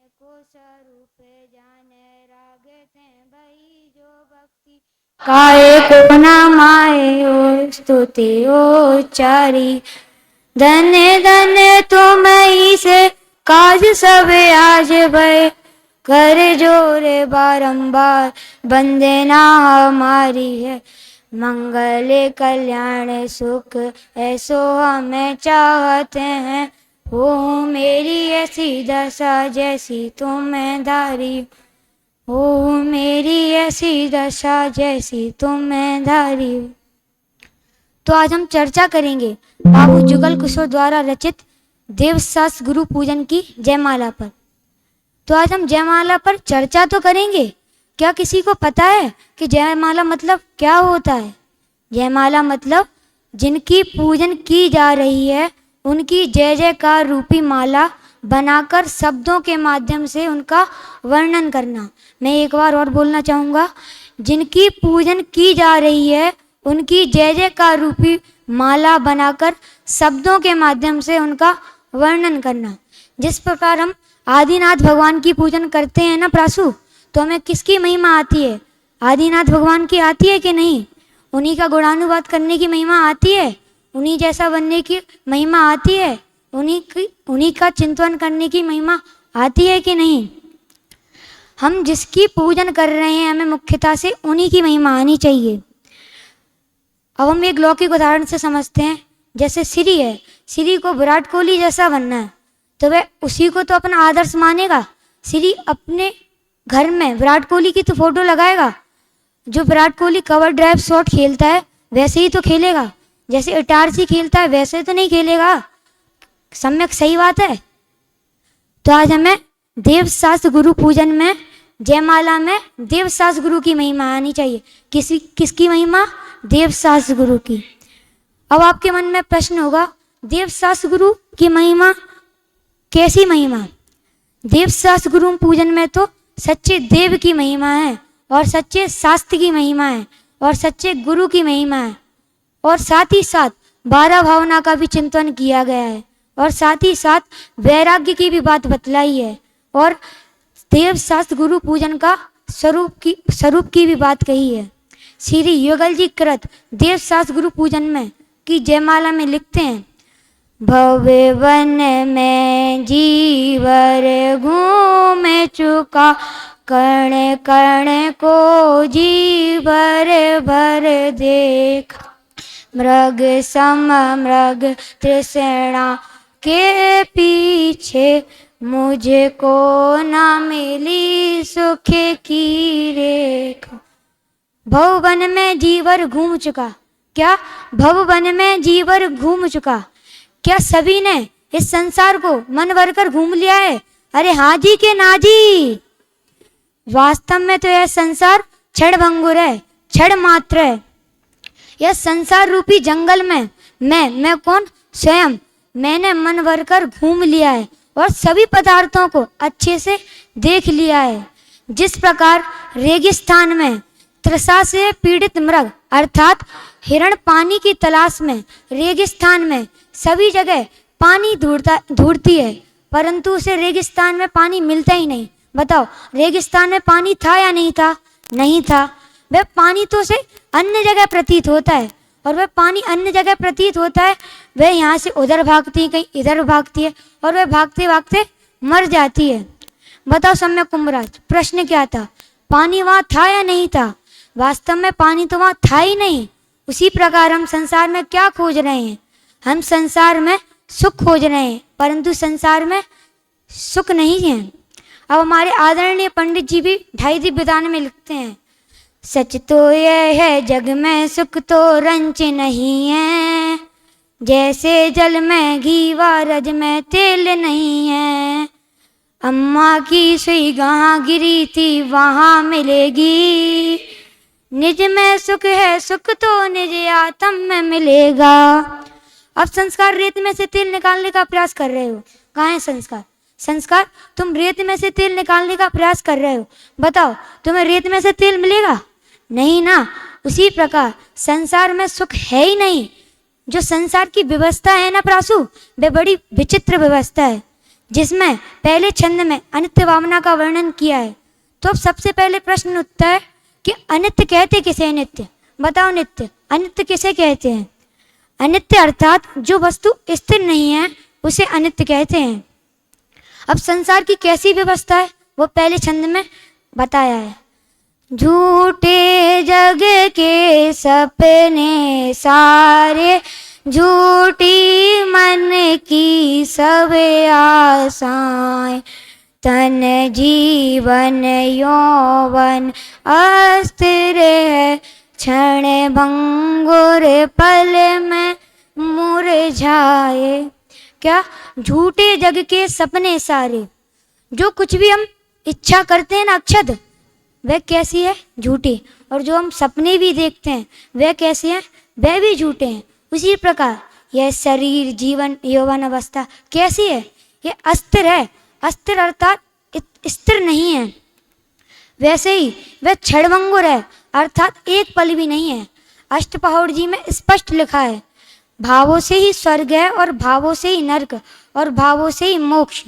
को स्वरूप जाने रागे थे भई जो भक्ति काहे को ना माए ओ स्तुति उच्चारी। धन्य धन्य तुम ही से काज सब आज भय कर जोरे बारंबार बंदे ना हमारी है। मंगल कल्याण सुख ऐसो हमें चाहते हैं। हो मेरी ऐसी दशा जैसी तुम्हें धारी। हो मेरी ऐसी दशा जैसी तुम्हें धारी। तो आज हम चर्चा करेंगे बाबू जुगल किशोर द्वारा रचित देवशास्त्र गुरु पूजन की जयमाला पर। तो आज हम जयमाला पर चर्चा तो करेंगे। क्या किसी को पता है कि जयमाला मतलब क्या होता है? जयमाला मतलब जिनकी पूजन की जा रही है उनकी जय जयकार रूपी माला बनाकर शब्दों के माध्यम से उनका वर्णन करना। मैं एक बार और बोलना चाहूँगा, जिनकी पूजन की जा रही है उनकी जय जयकार रूपी माला बनाकर शब्दों के माध्यम से उनका वर्णन करना। जिस प्रकार हम आदिनाथ भगवान की पूजन करते हैं ना प्रासु, तो हमें किसकी महिमा आती है? आदिनाथ भगवान की आती है कि नहीं? उन्हीं का गुणानुवाद करने की महिमा आती है, उन्हीं जैसा बनने की महिमा आती है, उन्हीं का चिंतन करने की महिमा आती है कि नहीं? हम जिसकी पूजन कर रहे हैं हमें मुख्यतः से उन्हीं की महिमा आनी चाहिए। अब हम एक लौकिक उदाहरण से समझते हैं। जैसे श्री है, श्री को विराट कोहली जैसा बनना है तो वह उसी को तो अपना आदर्श मानेगा। श्री अपने घर में विराट कोहली की तो फोटो लगाएगा। जो Virat Kohli cover drive shot खेलता है वैसे ही तो खेलेगा, जैसे इटारसी खेलता है वैसे तो नहीं खेलेगा। सम्यक सही बात है। तो आज हमें देवशास्त्र गुरु पूजन में जयमाला में देवशास्त्र गुरु की महिमा आनी चाहिए। किसकी महिमा? देवशास्त्र गुरु की। अब आपके मन में प्रश्न होगा, देवशास्त्र गुरु की महिमा कैसी महिमा? देवशास्त्र गुरु पूजन में तो सच्चे देव की महिमा है और सच्चे शास्त्र की महिमा है और सच्चे गुरु की महिमा है और साथ ही साथ 12 भावना का भी चिंतन किया गया है और साथ ही साथ वैराग्य की भी बात बतलाई है और देवशास्त्र गुरु पूजन का स्वरूप की भी बात कही है। श्री युगल जी कृत देवशास्त्र गुरु पूजन में की जयमाला में लिखते हैं, भव्य वन में जीवर घूम चुका कण कण को जीवर भर देखा। मृग सम मृग तृष्णा के पीछे मुझको न मिली सुख की रेखा। भववन में जीवर घूम चुका। क्या? भववन में जीवर घूम चुका। क्या सभी ने इस संसार को मन भर कर घूम लिया है? अरे हाँ जी के ना जी। वास्तव में तो यह संसार क्षण भंगुर है, क्षण मात्र है। यह संसार रूपी जंगल में मैं कौन? स्वयं मैंने मन भर कर घूम लिया है और सभी पदार्थों को अच्छे से देख लिया है। जिस प्रकार रेगिस्तान में तृषा से पीड़ित मृग अर्थात हिरण पानी की तलाश में रेगिस्तान में सभी जगह पानी ढूंढती है, परंतु उसे रेगिस्तान में पानी मिलता ही नहीं। बताओ, रेगिस्तान में पानी था या नहीं था? नहीं था। वह पानी तो उसे अन्य जगह प्रतीत होता है और वह पानी अन्य जगह प्रतीत होता है। वह यहाँ से उधर भागती है, कहीं इधर भागती है और वह भागते भागते मर जाती है। बताओ सम्यक कुंभराज, प्रश्न क्या था? पानी वहाँ था या नहीं था? वास्तव में पानी तो वहाँ था ही नहीं। उसी प्रकार हम संसार में क्या खोज रहे हैं? हम संसार में सुख खोज रहे हैं, परंतु संसार में सुख नहीं है। अब हमारे आदरणीय पंडित जी भी 2.5 दिव्य दान में लिखते हैं, सच तो यह है जग में सुख तो रंच नहीं है, जैसे जल में घी व रज में तेल नहीं है। अम्मा की सुई कहाँ गिरी थी वहाँ मिलेगी, निज में सुख है सुख तो निज आत्म में मिलेगा। अब संस्कार रेत में से तेल निकालने का प्रयास कर रहे हो। कहाँ है संस्कार? संस्कार, तुम रेत में से तेल निकालने का प्रयास कर रहे हो। बताओ, तुम्हें रेत में से तेल मिलेगा? नहीं ना। उसी प्रकार संसार में सुख है ही नहीं। जो संसार की व्यवस्था है ना प्रासु, वे बड़ी विचित्र व्यवस्था है। जिसमें पहले छंद में अनित्य भावना का वर्णन किया है। तो अब सबसे पहले प्रश्न उठता है कि अनित्य कहते किसे हैं? नित्य बताओ, नित्य अनित्य किसे कहते हैं? अनित्य अर्थात जो वस्तु स्थिर नहीं है उसे अनित्य कहते हैं। अब संसार की कैसी व्यवस्था है वो पहले छंद में बताया है। झूठे जग के सपने सारे, झूठी मन की सब आशाएं, तन जीवन यौवन अस्थिर है, क्षण भंगुर पल में मुरझाए। क्या? झूठे जग के सपने सारे, जो कुछ भी हम इच्छा करते हैं ना अक्षत, वह कैसी है? झूठी। और जो हम सपने भी देखते हैं वह कैसे हैं? वह भी झूठे हैं। उसी प्रकार यह शरीर, जीवन, यौवन अवस्था कैसी है? यह अस्थिर है। अस्थिर अर्थात स्थिर नहीं है। वैसे ही वह क्षणभंगुर है अर्थात एक पल भी नहीं है। अष्टपहौड़ जी में स्पष्ट लिखा है, भावों से ही स्वर्ग है और भावों से ही नरक और भावों से ही मोक्ष।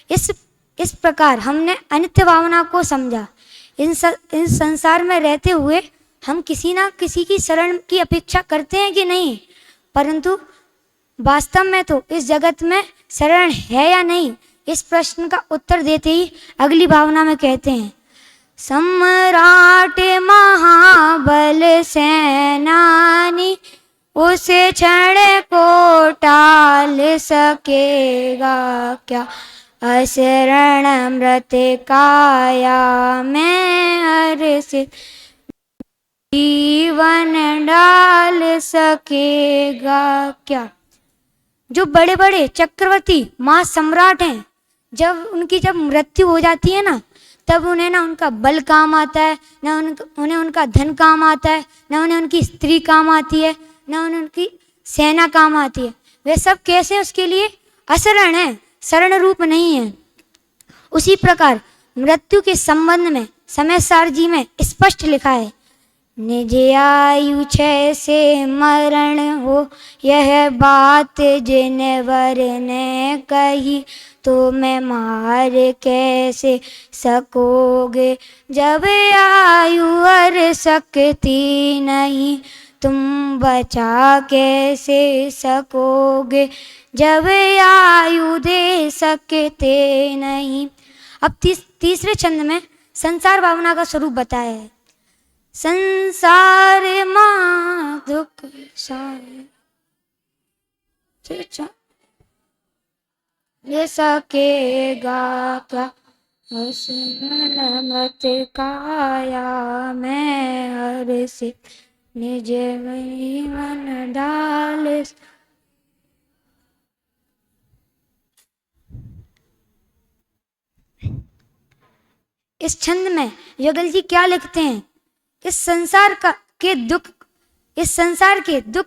इस प्रकार हमने अनित्य भावना को समझा। इन संसार में रहते हुए हम किसी ना किसी की शरण की अपेक्षा करते हैं कि नहीं, परंतु वास्तव में तो इस जगत में शरण है या नहीं, इस प्रश्न का उत्तर देते ही अगली भावना में कहते हैं, सम्राट महाबल सेनानी उसे क्षण को टाल सकेगा क्या, अशरण मृत काया में हर्षित जीवन डाल सकेगा क्या। जो बड़े बड़े चक्रवर्ती महासम्राट हैं, जब उनकी मृत्यु हो जाती है ना, तब उन्हें ना उनका बल काम आता है, ना उन्हें उनका धन काम आता है, ना उन्हें उनकी स्त्री काम आती है, ना उन्हें उनकी सेना काम आती है। वे सब कैसे उसके लिए अशरण है, शरण रूप नहीं है। उसी प्रकार मृत्यु के संबंध में समय जी में स्पष्ट लिखा है, निज आयु क्षय से मरण हो, यह बात जिन वर ने कही, तो मैं मार कैसे सकोगे, जब आयु और सकती नहीं, तुम बचा कैसे सकोगे, जब आयु दे सकते नहीं। अब तीसरे छंद में संसार भावना का स्वरूप बताया है। संसार मां दुख सारे ये सकेगा क्या, मत काया में हर्षित निज जीवन डाल। इस छंद में युगल जी क्या लिखते हैं, इस संसार के दुख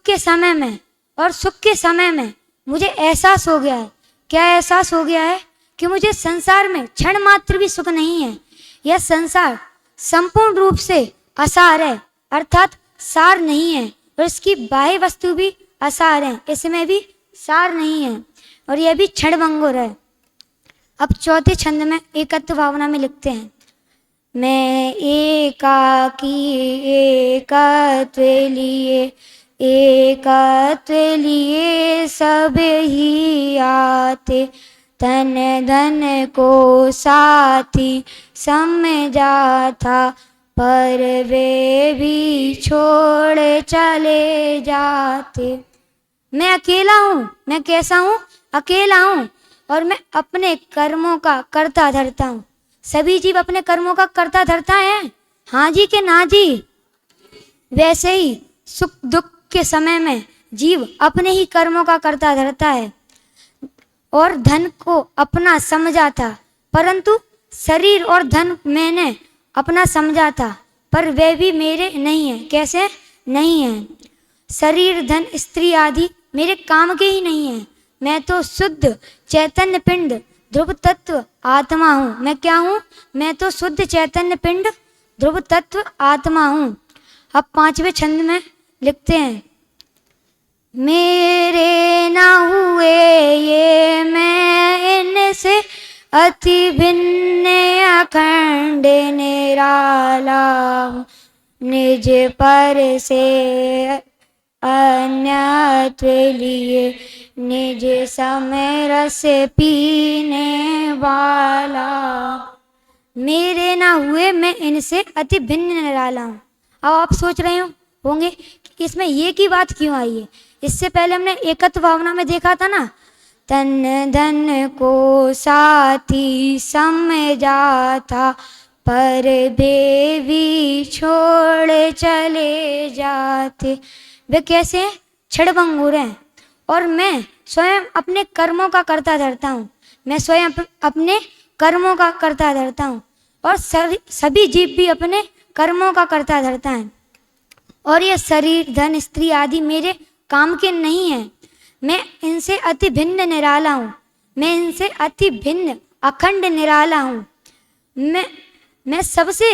के समय में और सुख के समय में मुझे एहसास हो गया है। क्या एहसास हो गया है? कि मुझे संसार में क्षण मात्र भी सुख नहीं है। यह संसार संपूर्ण रूप से असार है अर्थात सार नहीं है, और इसकी बाह्य वस्तु भी असार है, इसमें भी सार नहीं है, और यह भी क्षणभंगुर है। अब चौथे छंद में एकत्व भावना में लिखते हैं, मैं एकाकी एकत्व लिए सब ही आते, तन धन को साथी समझा था, पर वे भी छोड़ चले जाते। मैं अकेला हूँ। मैं कैसा हूँ? अकेला हूँ, और मैं अपने कर्मों का कर्ता धरता हूँ। सभी जीव अपने कर्मों का कर्ता धरता है, हाँ जी के ना जी। वैसे ही सुख दुख के समय में जीव अपने ही कर्मों का कर्ता धरता है, और धन को अपना समझा था, परंतु शरीर और धन मैंने अपना समझा था, पर वे भी मेरे नहीं है। कैसे नहीं है? शरीर धन स्त्री आदि मेरे काम के ही नहीं है। मैं तो शुद्ध चैतन्य पिंड ध्रुव तत्व आत्मा हूँ। मैं क्या हूँ? मैं तो शुद्ध चैतन्य पिंड ध्रुव तत्व आत्मा हूँ। अब पांचवें छंद में लिखते हैं, मेरे ना हुए ये मैं इन अति भिन्न अखंड निराला हूँ, निज पर से अन्यत्व लिए, निज समय रस पीने वाला। मेरे ना हुए मैं इनसे अति भिन्न निराला हूँ। अब आप सोच रहे होंगे कि इसमें ये की बात क्यों आई है। इससे पहले हमने एकत्व भावना में देखा था ना, तन धन को साथी समझाता, पर बेवी छोड़ चले जाते। वे कैसे हैं? क्षणभंगुर हैं। और मैं स्वयं अपने कर्मों का करता धरता हूँ, मैं स्वयं अपने कर्मों का करता धरता हूँ, और सभी जीव भी अपने कर्मों का करता धरता है। और ये शरीर धन स्त्री आदि मेरे काम के नहीं हैं। मैं इनसे अति भिन्न निराला हूँ, मैं इनसे अति भिन्न अखंड निराला हूँ। मैं सबसे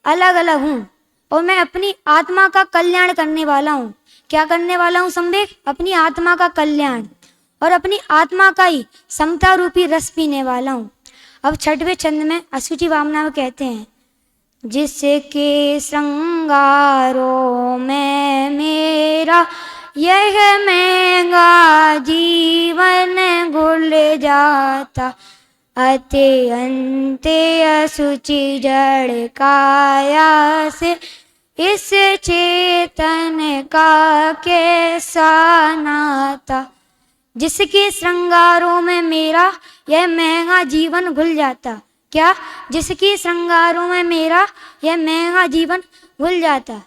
अलग अलग हूँ, और मैं अपनी आत्मा का कल्याण करने वाला हूँ। क्या करने वाला हूँ संवेग? अपनी आत्मा का कल्याण, और अपनी आत्मा का ही समता रूपी रस पीने वाला हूँ। अब छठवें छंद में अशुचि भावना में कहते हैं, जिसके श्रृंगारों में मेरा यह महंगा जीवन घुल जाता, अत्यंते असुचि जड़ काया से इस चेतन का कैसा नाता। जिसके श्रृंगारों में मेरा यह महंगा जीवन घुल जाता। क्या? जिसके श्रृंगारों में मेरा यह महंगा जीवन घुल जाता।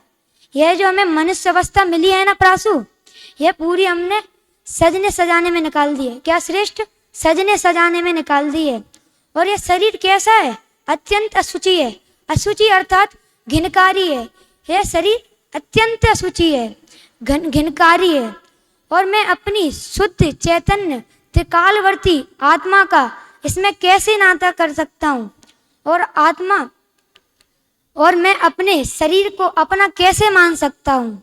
यह जो हमें मनुष्य अवस्था मिली है ना प्रासु, यह पूरी हमने सजने सजाने में निकाल दी है। क्या श्रेष्ठ? सजने सजाने में निकाल दी है। और यह शरीर कैसा है? अत्यंत अशुचि है। अशुचि अर्थात घिनकारी है। यह शरीर अत्यंत अशुचि है, घिनकारी है। और मैं अपनी शुद्ध चैतन्य त्रिकालवर्ती आत्मा का इसमें कैसे नाता कर सकता हूँ, और मैं अपने शरीर को अपना कैसे मान सकता हूँ।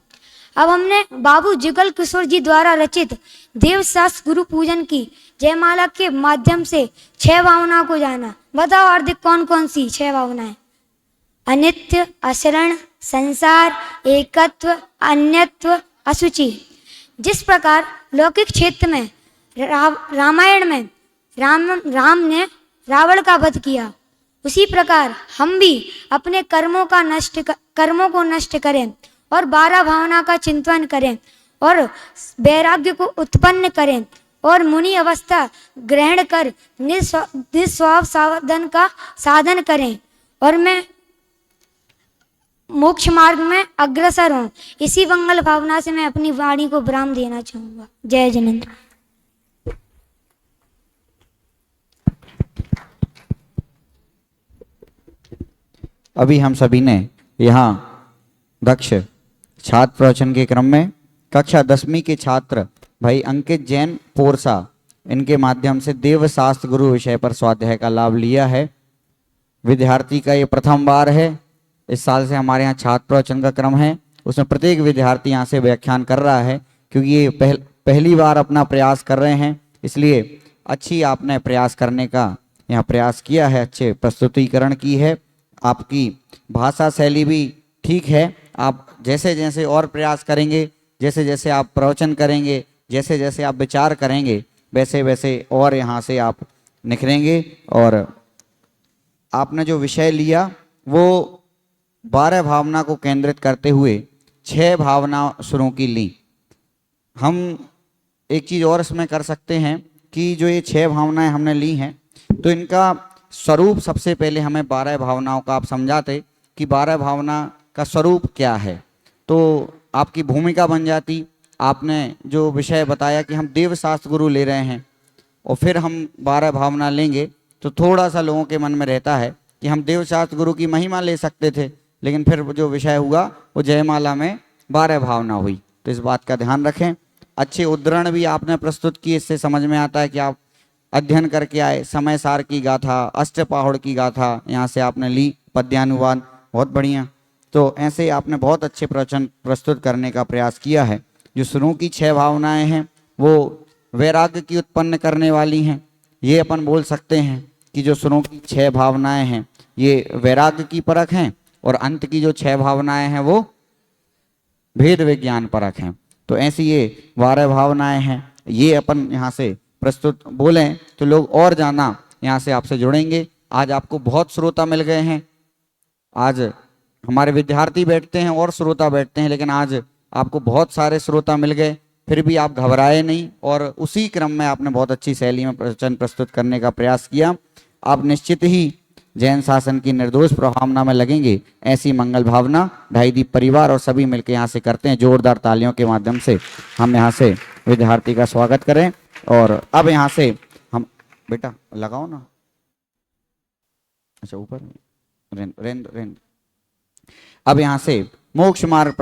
अब हमने बाबू जुगल किशोर जी द्वारा रचित देवशास्त्र गुरु पूजन की जयमाला के माध्यम से 6 भावनाओं को जाना। बताओ हार्दिक, कौन कौन सी 6 भावनाएं? अनित्य, अशरण, संसार, एकत्व, अन्यत्व, अशुचि। जिस प्रकार लौकिक क्षेत्र में रामायण में राम ने रावण का वध किया, उसी प्रकार हम भी अपने कर्मों को नष्ट करें, और 12 भावना का चिंतन करें, और वैराग्य को उत्पन्न करें, और मुनि अवस्था ग्रहण कर निस्वार्थ साधन का साधन करें, और मैं मोक्ष मार्ग में अग्रसर हूँ। इसी मंगल भावना से मैं अपनी वाणी को विराम देना चाहूंगा। जय जिनेंद्र। अभी हम सभी ने यहाँ दक्ष छात्र प्रवचन के क्रम में कक्षा 10वीं के छात्र भाई अंकित जैन पोरसा, इनके माध्यम से देवशास्त्र गुरु विषय पर स्वाध्याय का लाभ लिया है। विद्यार्थी का ये प्रथम बार है। इस साल से हमारे यहाँ छात्र प्रवचन का क्रम है, उसमें प्रत्येक विद्यार्थी यहाँ से व्याख्यान कर रहा है, क्योंकि ये पहली बार अपना प्रयास कर रहे हैं। इसलिए अच्छी आपने प्रयास करने का यहाँ प्रयास किया है, अच्छे प्रस्तुतिकरण की है, आपकी भाषा शैली भी ठीक है। आप जैसे जैसे और प्रयास करेंगे, जैसे जैसे आप प्रवचन करेंगे, जैसे जैसे आप विचार करेंगे, वैसे वैसे और यहाँ से आप निखरेंगे। और आपने जो विषय लिया वो 12 भावना को केंद्रित करते हुए 6 भावना सुरों की ली। हम एक चीज़ और इसमें कर सकते हैं कि जो ये 6 भावनाएं हमने ली हैं, तो इनका स्वरूप सबसे पहले हमें 12 भावनाओं का आप समझाते कि 12 भावना का स्वरूप क्या है, तो आपकी भूमिका बन जाती। आपने जो विषय बताया कि हम देवशास्त्र गुरु ले रहे हैं और फिर हम 12 भावना लेंगे, तो थोड़ा सा लोगों के मन में रहता है कि हम देवशास्त्र गुरु की महिमा ले सकते थे, लेकिन फिर जो विषय हुआ वो जयमाला में 12 भावना हुई। तो इस बात का ध्यान रखें। अच्छे उद्धरण भी आपने प्रस्तुत किए, इससे समझ में आता है कि आप अध्ययन करके आए। समय सार की गाथा, अष्टपाहुड़ की गाथा यहाँ से आपने ली, पद्यानुवाद, बहुत बढ़िया। तो ऐसे आपने बहुत अच्छे प्रवचन प्रस्तुत करने का प्रयास किया है। जो सुरों की 6 भावनाएं हैं वो वैराग्य की उत्पन्न करने वाली हैं। ये अपन बोल सकते हैं कि जो सुरों की 6 भावनाएं हैं ये वैराग्य की परख हैं, और अंत की जो 6 भावनाएं हैं वो भेद विज्ञान परख हैं। तो ऐसी ये 12 भावनाएं हैं। ये अपन यहाँ से प्रस्तुत बोलें तो लोग और जाना यहाँ से आपसे जुड़ेंगे। आज आपको बहुत श्रोता मिल गए हैं, आज हमारे विद्यार्थी बैठते हैं और श्रोता बैठते हैं, लेकिन आज आपको बहुत सारे श्रोता मिल गए, फिर भी आप घबराए नहीं और उसी क्रम में आपने बहुत अच्छी शैली में प्रवचन प्रस्तुत करने का प्रयास किया। आप निश्चित ही जैन शासन की निर्दोष प्रभावना में लगेंगे, ऐसी मंगल भावना ढाई दीप परिवार और सभी मिलकर यहाँ से करते हैं। जोरदार तालियों के माध्यम से हम यहाँ से विद्यार्थी का स्वागत करें। और अब यहाँ से हम, बेटा लगाओ ना, अच्छा ऊपर रेन रेन रेन। अब यहाँ से मोक्ष मार्ग